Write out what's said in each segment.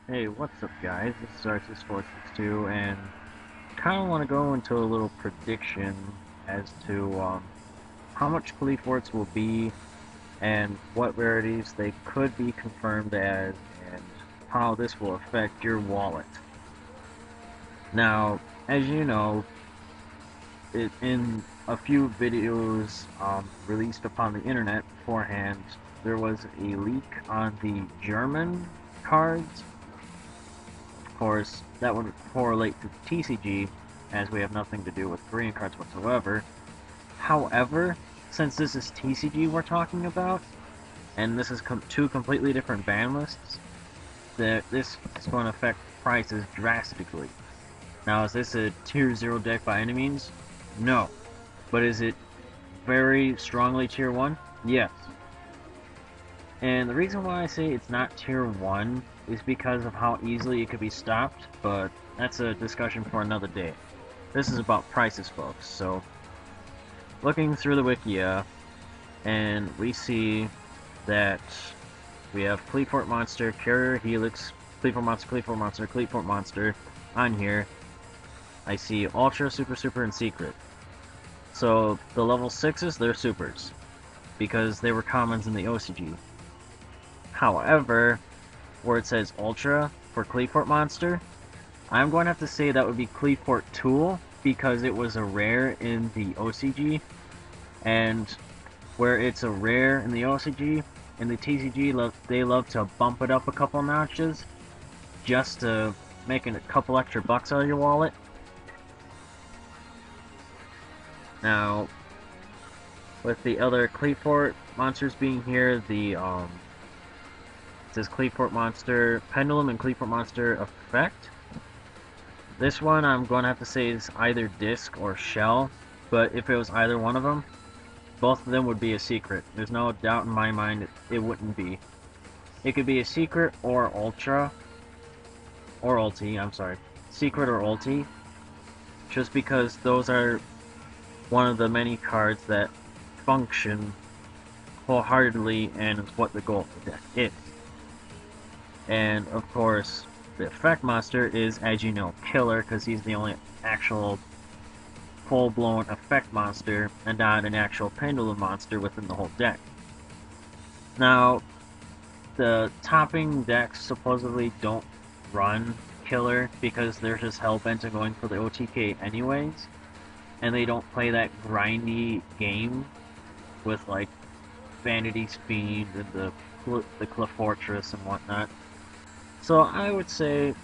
Hey, what's up guys? This is Archtype 462 and kind of want to go into a little prediction as to how much Qliphorts will be and what rarities they could be confirmed as and how this will affect your wallet. Now, as you know, in a few videos released upon the internet beforehand, there was a leak on the German cards. Of course, that would correlate to TCG, as we have nothing to do with Korean cards whatsoever. However, since this is TCG we're talking about, and this is two completely different ban lists, this is going to affect prices drastically. Now, is this a tier 0 deck by any means? No. But is it very strongly tier 1? Yes. And the reason why I say it's not tier 1 is because of how easily it could be stopped, but that's a discussion for another day. This is about prices, folks. So, looking through the Wikia, and we see that we have Qliphort Monster, Carrier Helix, Qliphort Monster, Qliphort Monster, Qliphort Monster on here. I see Ultra, Super, Super, and Secret. So, the level 6s, they're supers, because they were commons in the OCG. However, where it says Ultra for Qliphort Monster, I'm going to have to say that would be Qliphort Tool, because it was a rare in the OCG, and where it's a rare in the OCG, in the TCG, they love to bump it up a couple notches, just to make a couple extra bucks out of your wallet. Now, with the other Qliphort monsters being here, it says Qliphort Monster Pendulum and Qliphort Monster Effect. This one I'm going to have to say is either Disc or Shell, but if it was either one of them, both of them would be a secret. There's no doubt in my mind it wouldn't be. It could be a secret or Ultra, or Ulti, I'm sorry. Secret or Ulti, just because those are one of the many cards that function wholeheartedly and is what the goal of the deck is. And of course, the Effect Monster is, as you know, killer, because he's the only actual full-blown Effect Monster and not an actual Pendulum Monster within the whole deck. Now, the topping decks supposedly don't run killer because they're just hell-bent on going for the OTK anyways, and they don't play that grindy game with like Vanity's Fiend and the Qliphorts and whatnot. So I would say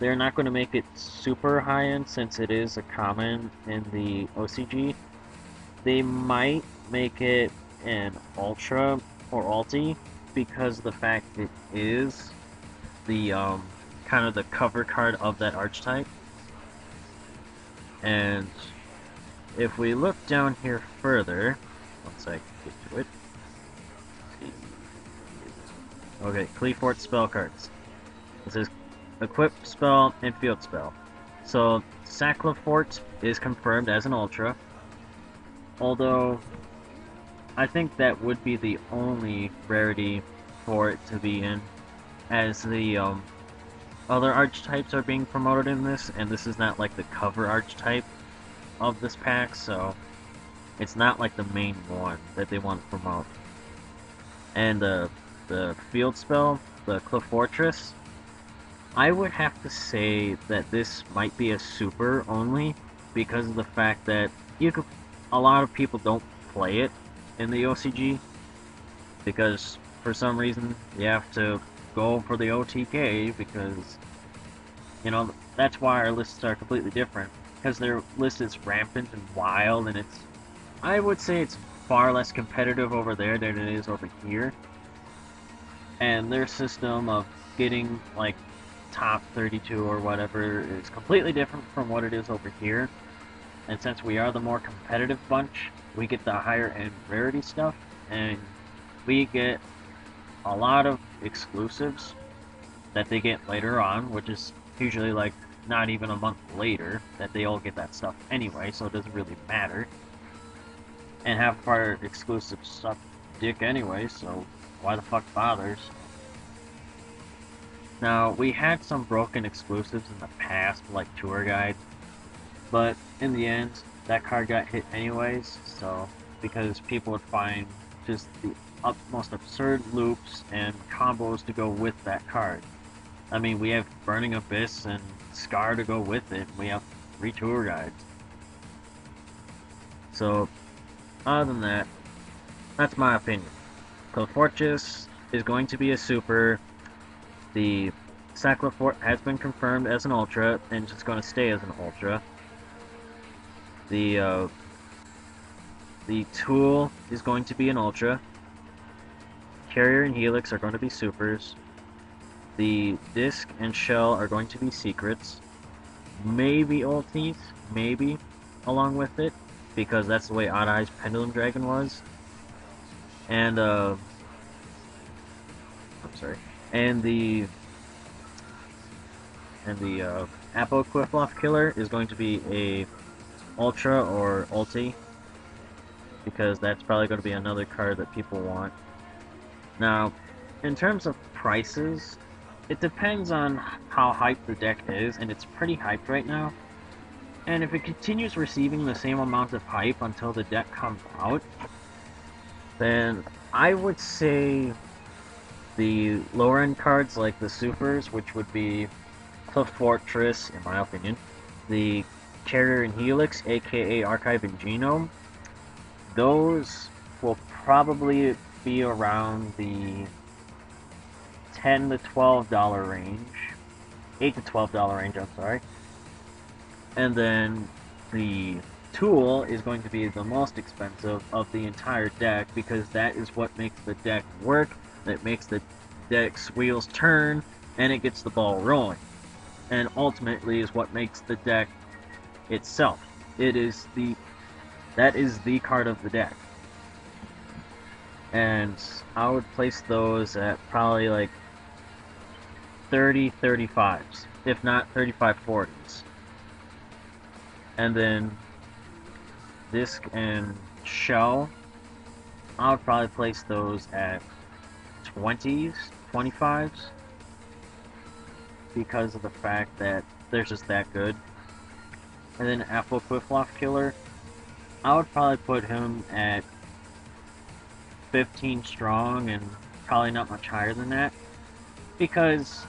they're not going to make it super high end since it is a common in the OCG. They might make it an Ultra or Ulti because of the fact it is the kind of the cover card of that archetype. And if we look down here further, once I get to it. Okay, Qliphort spell cards. It says Equip spell and field spell. So Qliphort is confirmed as an Ultra, although I think that would be the only rarity for it to be in, as the other archetypes are being promoted in this, and this is not like the cover archetype of this pack, so it's not like the main one that they want to promote. And the field spell, the Qliphorts, I would have to say that this might be a super only because of the fact that a lot of people don't play it in the OCG because for some reason you have to go for the OTK because, you know, that's why our lists are completely different, because their list is rampant and wild, and I would say it's far less competitive over there than it is over here. And their system of getting like top 32 or whatever is completely different from what it is over here. And since we are the more competitive bunch, we get the higher end rarity stuff, and we get a lot of exclusives that they get later on, which is usually like not even a month later that they all get that stuff anyway, so it doesn't really matter. And half of our exclusives suck dick anyway, so why the fuck bothers? Now, we had some broken exclusives in the past, like tour guides, but in the end, that card got hit anyways, so, because people would find just the most absurd loops and combos to go with that card. I mean, we have Burning Abyss and Scar to go with it, we have 3 tour guides. So, other than that, that's my opinion. Qliphorts is going to be a super. The Qliphort has been confirmed as an ultra, and it's going to stay as an ultra. The Tool is going to be an ultra. Carrier and Helix are going to be supers. The Disc and Shell are going to be secrets. Maybe ultis, maybe, along with it, because that's the way Odd Eye's Pendulum Dragon was. And, I'm sorry. And the Apple Qliphort Killer is going to be a Ultra or Ulti, because that's probably going to be another card that people want. Now, in terms of prices, it depends on how hyped the deck is, and it's pretty hyped right now. And if it continues receiving the same amount of hype until the deck comes out, then I would say the lower end cards like the supers, which would be Qliphorts, in my opinion, the Carrier and Helix, aka Archive and Genome, those will probably be around the $10 to $12 range, $8 to $12 range, I'm sorry. And then the Tool is going to be the most expensive of the entire deck, because that is what makes the deck work, that makes the deck's wheels turn, and it gets the ball rolling. And ultimately is what makes the deck itself. That is the card of the deck. And I would place those at probably like 30 35s, if not 35 40s. And then Disc and Shell, I would probably place those at 20s, 25s, because of the fact that they're just that good. And then Apple Qliphort Killer, I would probably put him at 15 strong and probably not much higher than that, because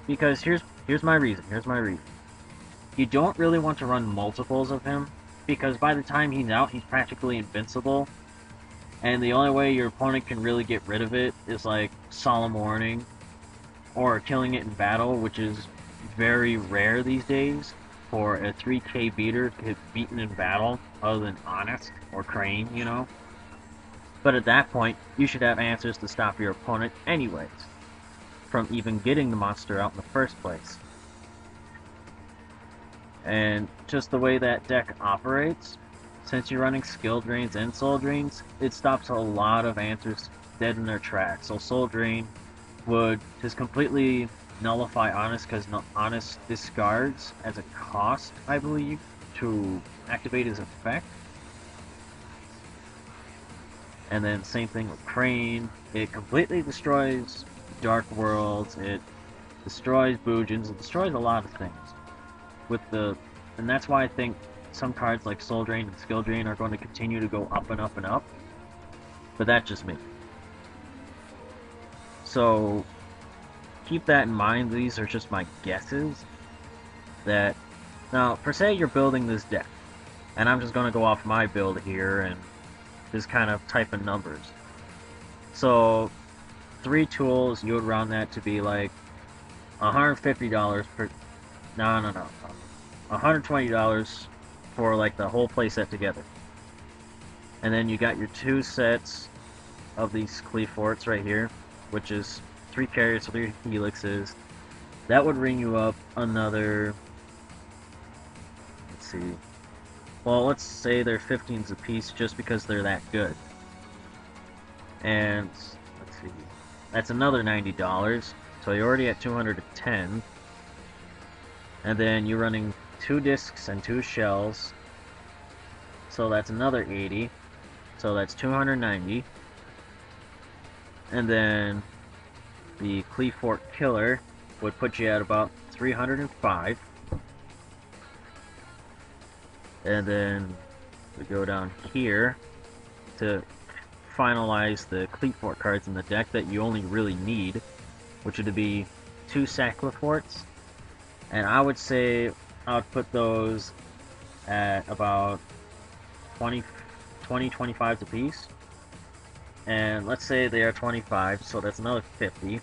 here's my reason. You don't really want to run multiples of him, because by the time he's out, he's practically invincible, and the only way your opponent can really get rid of it is like Solemn Warning, or killing it in battle, which is very rare these days for a 3k beater to get beaten in battle, other than Honest or Crane, you know. But at that point, you should have answers to stop your opponent anyways, from even getting the monster out in the first place. And just the way that deck operates, since you're running skill drains and soul drains, it stops a lot of answers dead in their tracks. So soul drain would just completely nullify Honest, because Honest discards as a cost, I believe, to activate his effect. And then same thing with Crane, it completely destroys Dark Worlds, it destroys Boojins, it destroys a lot of things. And that's why I think some cards like Soul Drain and Skill Drain are going to continue to go up and up and up. But that's just me. So keep that in mind. These are just my guesses. Now, per se, you're building this deck, and I'm just going to go off my build here and just kind of type in numbers. So 3 tools, you would round that to be like $150 per. No. $120 for like the whole playset together. And then you got your 2 sets of these Qliphorts right here, which is 3 carriers, 3 helixes. That would ring you up another, let's see, well, let's say they're 15s a piece just because they're that good. And let's see, that's another $90, so you're already at $210. And then you're running 2 discs and 2 shells, so that's another $80, so that's $290. And then the Qliphort Killer would put you at about 305. And then we go down here to finalize the Qliphort cards in the deck that you only really need, which would be 2 Qliphorts. And I would say I would put those at about 20, 25 apiece. And let's say they are 25, so that's another 50.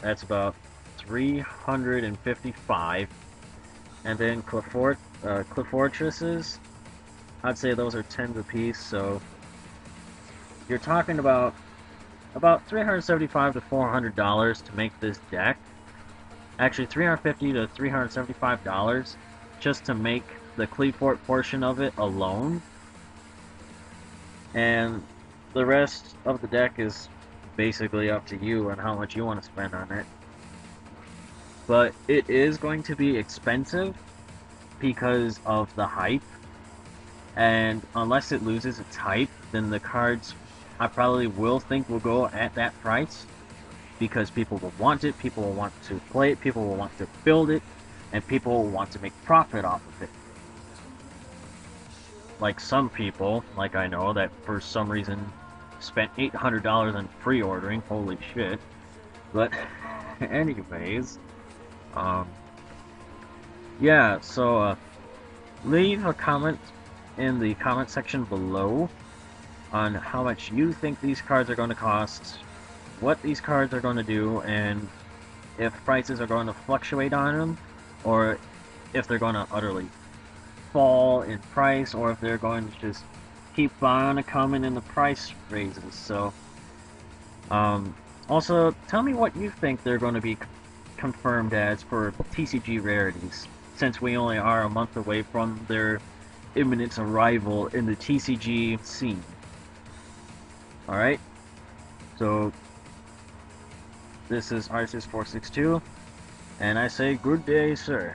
That's about 355. And then Qliphortresses, I'd say those are 10s apiece, so you're talking about $375 to $400 to make this deck. Actually, $350 to $375 just to make the Qliphort portion of it alone. And the rest of the deck is basically up to you and how much you want to spend on it. But it is going to be expensive because of the hype. And unless it loses its hype, then the cards I probably will think will go at that price. Because people will want it, people will want to play it, people will want to build it, and people will want to make profit off of it. Like some people, like I know, that for some reason spent $800 on pre-ordering, holy shit. But, anyways, yeah, so, leave a comment in the comment section below on how much you think these cards are going to cost, what these cards are going to do, and if prices are going to fluctuate on them, or if they're going to utterly fall in price, or if they're going to just keep on coming in the price raises. So, also, tell me what you think they're going to be confirmed as for TCG rarities, since we only are a month away from their imminent arrival in the TCG scene. Alright, so this is Arceus462, and I say good day, sir.